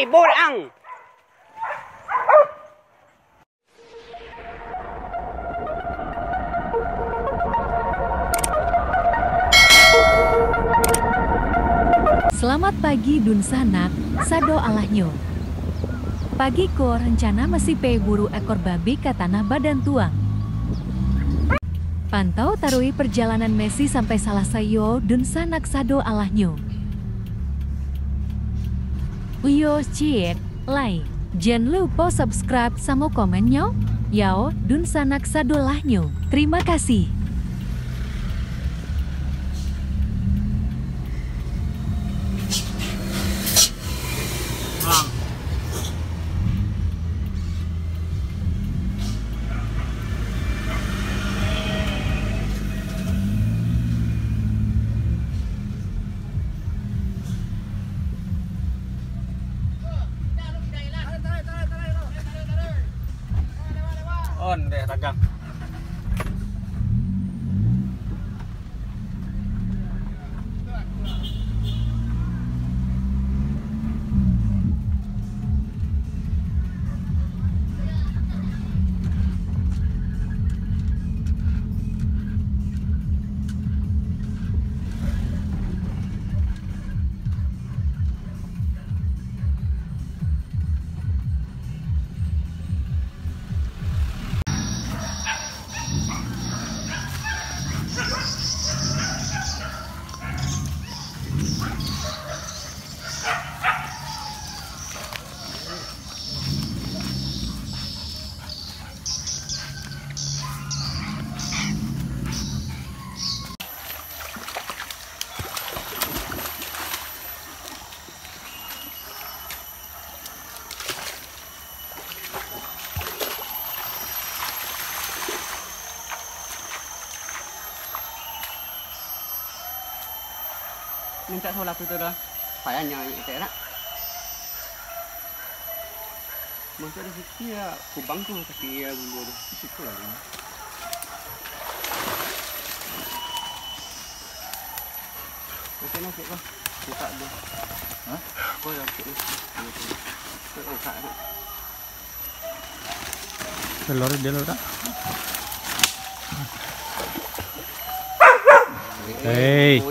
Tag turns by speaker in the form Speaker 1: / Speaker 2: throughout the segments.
Speaker 1: Borang.
Speaker 2: Selamat pagi Dun Sanak, Sado Alahnyo. Pagi ko rencana masih buru ekor babi ke tanah badan tuang. Pantau tarui perjalanan Messi sampai Salasayo Dun Sanak Sado Alahnyo. Uyo cheer, like, jangan lupa subscribe sama komennya. Yao Dun Sanak Sado Alahnyo. Terima kasih.
Speaker 3: On deh dagang. Minta solat tu dah. Payahnya itu lah. Masa di situ ya kubang tu tapi ya dulu di situ lah. Macam mana kau? Buka dulu. Hah? Kau yang kau. Kau buka tu.
Speaker 4: Telur dia lor tak? Hey.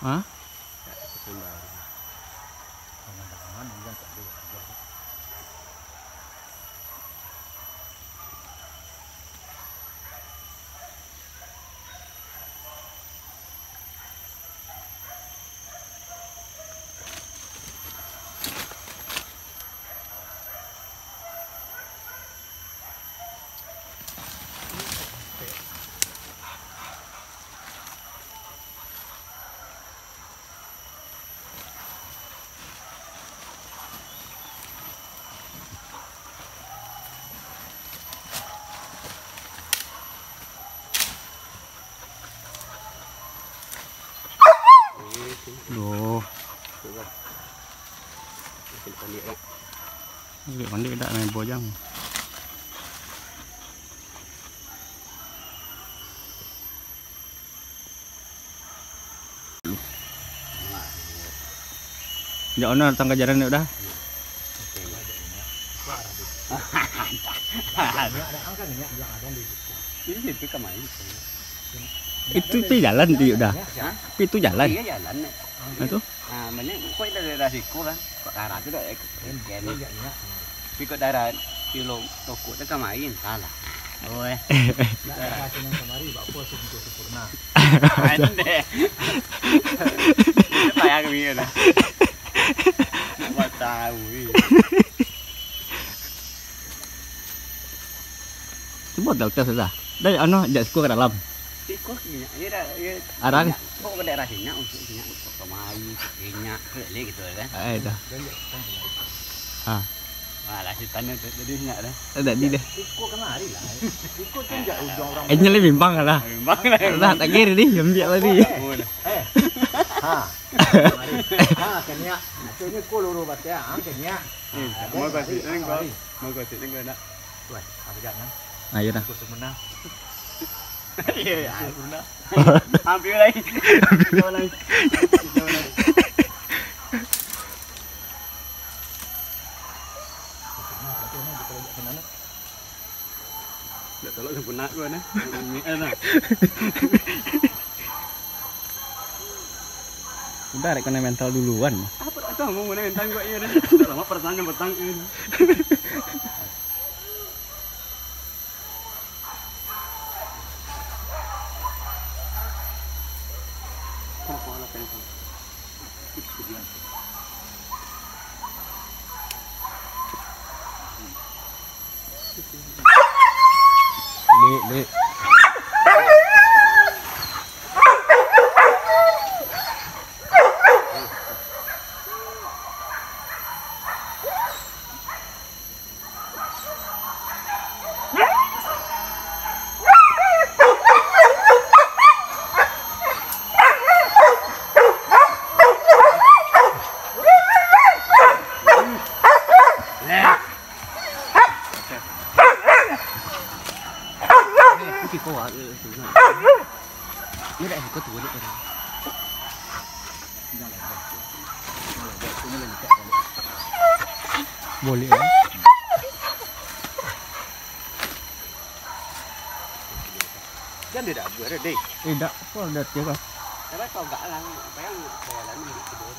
Speaker 4: Hah? Loh. Mandi tak main bojang. Jauh na tangga jalan udah. Itu jalan dia udah. Itu jalan.
Speaker 1: Iya jalan.
Speaker 4: Itu.
Speaker 1: Ah, mana kau itu dari siku kan? Kau daerah tu dah gini. Tapi kau daerah kilo toko tu kemarin salah. Oh daerah sini kemarin bapak pun sempurna. Ande. Payah kami ada. Nak tahu.
Speaker 4: Coba dokter sudah. Dari ano jak siku ke dalam.
Speaker 1: Siku ni, dia
Speaker 4: arah ni.
Speaker 1: Kau daerah sini untuk sini kemarin, sini keli gitu kan?
Speaker 4: Dah. Ah.
Speaker 1: Malah si tanah tadi nyak dah.
Speaker 4: Ada di deh.
Speaker 1: Siku kemari lah. Siku tu jak ujung orang.
Speaker 4: Enya lebih bimbang lah.
Speaker 1: Bimbang lah.
Speaker 4: Dah tak kira ni, ambil tadi.
Speaker 1: Ha. Ha, kenya. Tu ni ko luru batia, kenya. Mau kau sini kau. Mau kau sini kau nak. Wah, apa jangan?
Speaker 4: Ayo dah.
Speaker 1: Ko semenang. Iya, pernah. Hampir lagi. Jauh lagi. Nggak tolong sempurna gua nih. Enak.
Speaker 4: Udah rek kena mental duluan.
Speaker 1: Apa itu mau mana mentang gua iya deh. Lama pertanyaan petang ini.
Speaker 4: Lek.
Speaker 1: Ini dah ikut tu boleh kan?
Speaker 4: Boleh kan?
Speaker 1: Jangan dia dah buat deh.
Speaker 4: Tak. Kau dah tiap kan?
Speaker 1: Tapi kau enggak lah, apa yang saya lalu di tidur.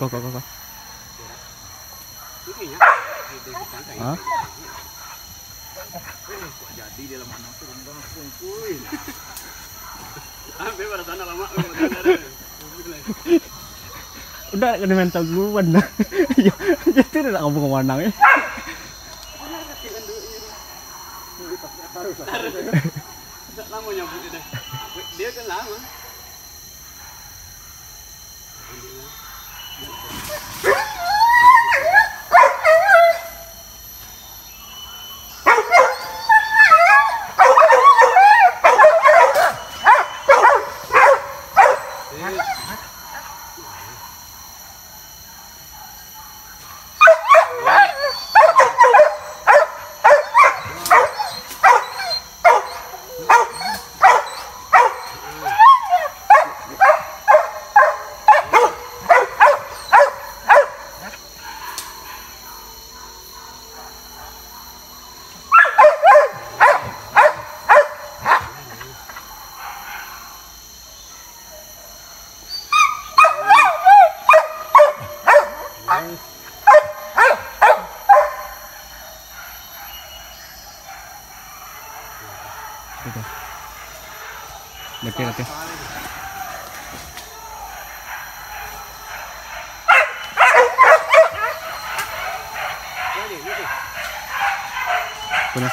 Speaker 4: Kau.
Speaker 1: Ini ya.
Speaker 4: Hah?
Speaker 3: Jadi dalam mana tu rendang kuy.
Speaker 1: Ambil pada sana lama.
Speaker 4: Udah kena mental duluan dah. Jadi nak ngomong kemana ya?
Speaker 1: Lama nyambut dia. Dia kan lama.
Speaker 4: Oke. Punya.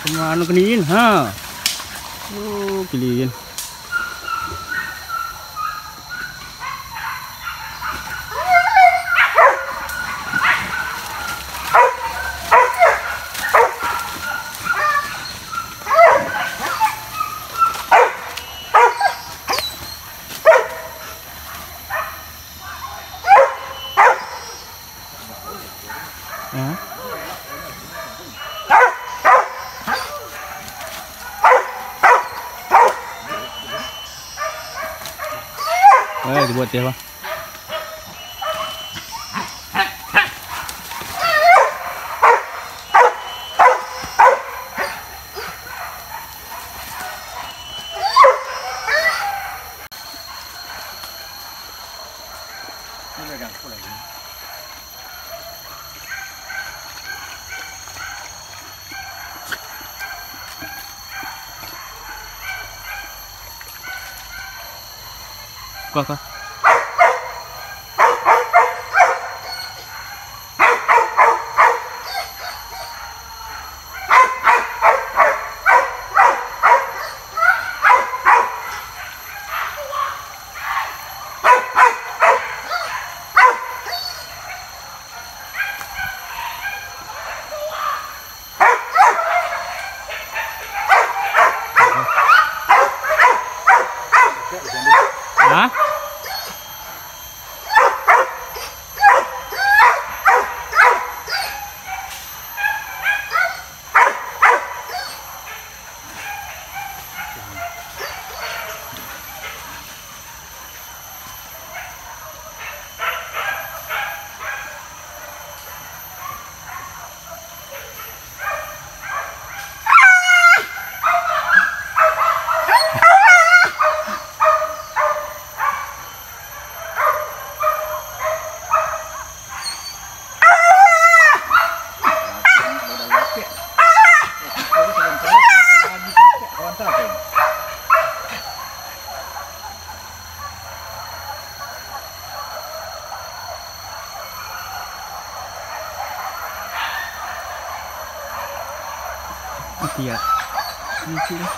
Speaker 4: Kemana kenin? Ha. Kiliin. Dibuat ya, Bang. Kok. Hah? Mati ya. Ini sudah.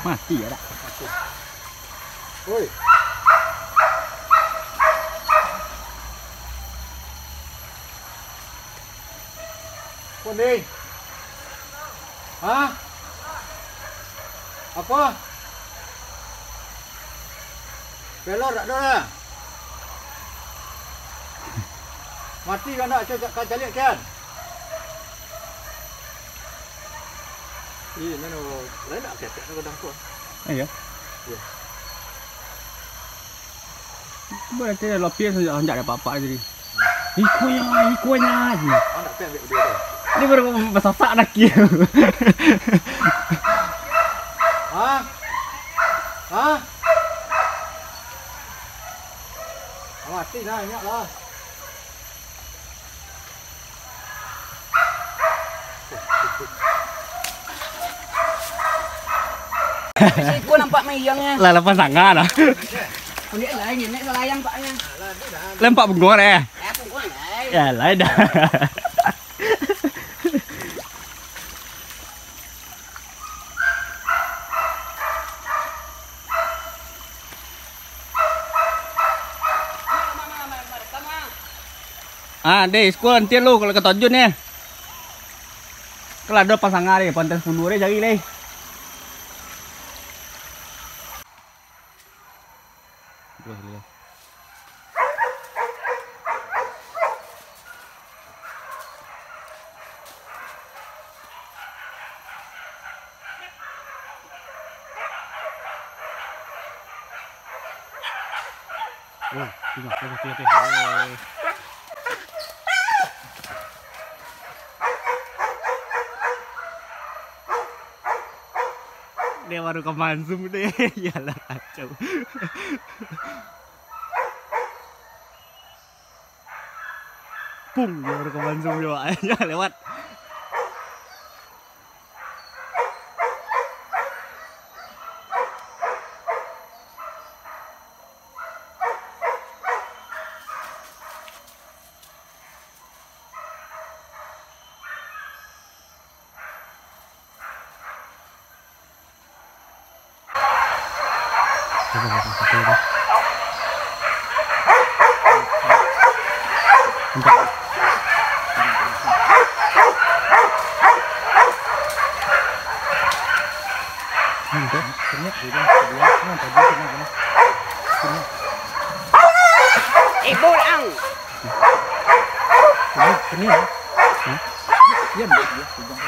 Speaker 4: Mati ya dak.
Speaker 3: Woi. Kuning. Hah? Apa? Pelor tak ada lah. Mati kan nak cari kan? Ini mana lain nak ketek nak godang tu.
Speaker 4: Ya.
Speaker 3: Ya.
Speaker 4: Berarti lopir saja tak ada apa-apa jadi. Ikunya je.
Speaker 3: Oh nak pen ambil dia tu.
Speaker 4: Ini baru masak nak kira.
Speaker 3: Hah? Hah? Mati dah ingat lah.
Speaker 1: Aku nampak mayangnya.
Speaker 4: Lah lepas sangat dah.
Speaker 1: Ini lain ini selayang paknya.
Speaker 4: Lempak bengong eh.
Speaker 1: Aku kau lain.
Speaker 4: Ya lain dah. Deh, sekolah nanti lu kalau ketojun ya. Kalau ada pasangan deh, pantai 10 deh jadi deh. Dia baru ke Mansum deh, yalah kacau. pung dia rekaman zoom dia jangan lewat.
Speaker 1: Ibu ang.
Speaker 4: Ini ya.
Speaker 3: Dia ambil dia pegang.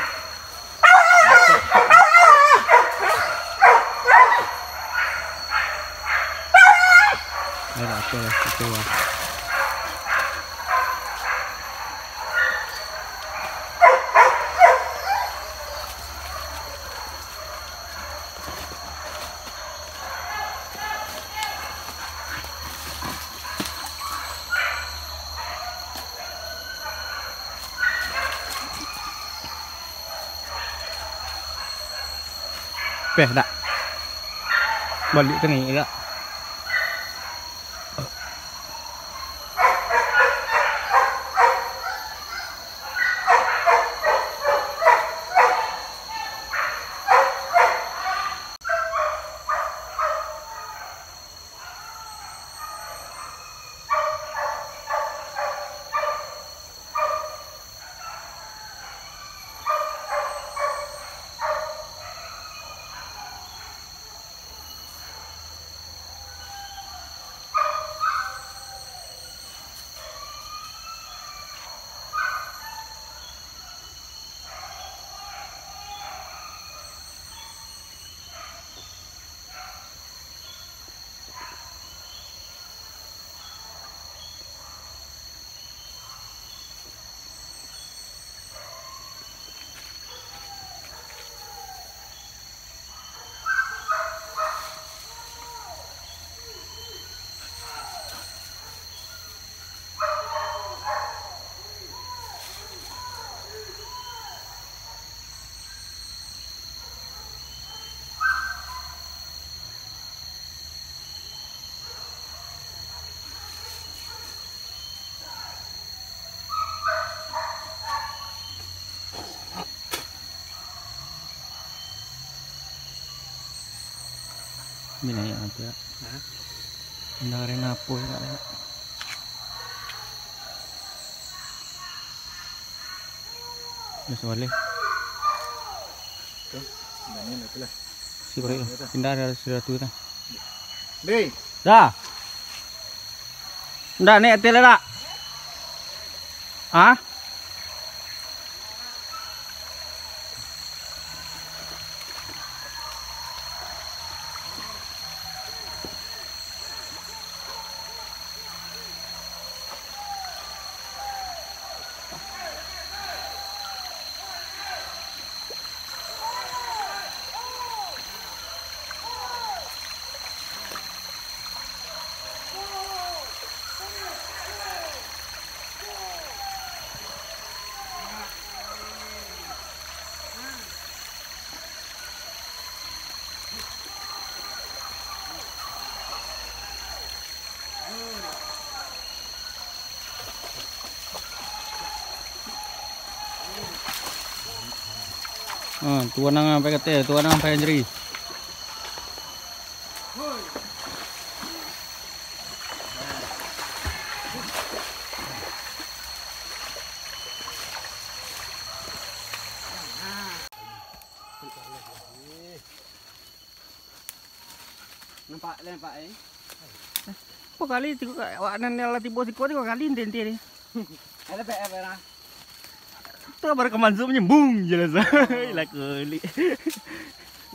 Speaker 4: Ada apa lah itu lah. Peh dak. Balik ke ni dak. Ini ya apa ya? Dengerin apa ya? Mas boleh.
Speaker 3: Ini nak lah.
Speaker 4: Si boleh. Pindah dari sudah tu dah.
Speaker 3: Dei.
Speaker 4: Dah. Dah ni atel dah. Ah? Tuan nang sampai kete, tuan nang sampai jeri.
Speaker 1: Nampak eh.
Speaker 4: Kok kali tiga awak nan lah tiba tiga kali ente ni.
Speaker 1: Ada apa lah?
Speaker 4: Tu baru keman zoom nyembung jelas. Ilah kali.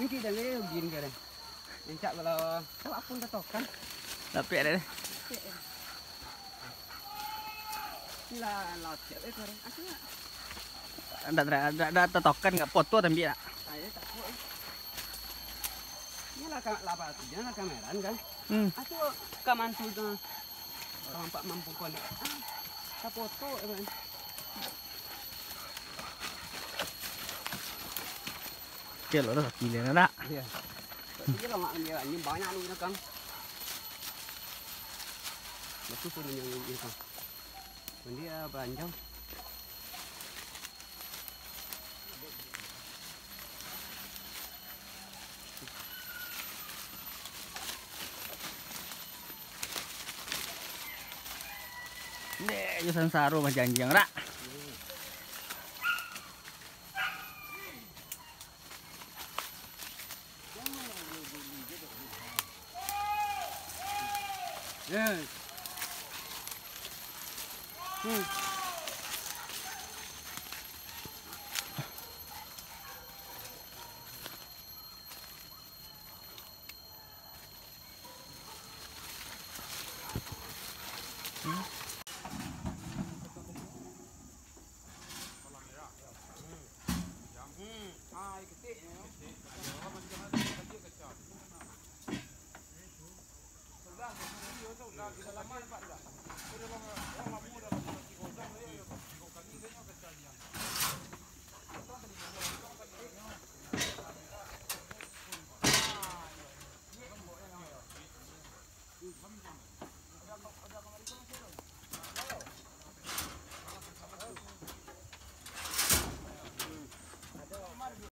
Speaker 1: Ni kita ni begini kan. Encak kalau pun dah tokan.
Speaker 4: Tapi ada.
Speaker 1: Lah siap kan. Asal.
Speaker 4: Ada tokan enggak foto tapi tak.
Speaker 1: Saya tak kuat. Ni lah jangan kameran kan. Asal kaman tu tu. Nampak mampu kon. Kita foto ya, Man.
Speaker 4: Kecil loh, gila nak.
Speaker 1: Iya. Ini lah maknya ini banyak lu ini, Kang. Betul pun yang ini, Kang. Dia beranjang.
Speaker 4: Nih, jusan saru mas janjang rak.
Speaker 1: Yes. Sudah lama Pak, sudah lama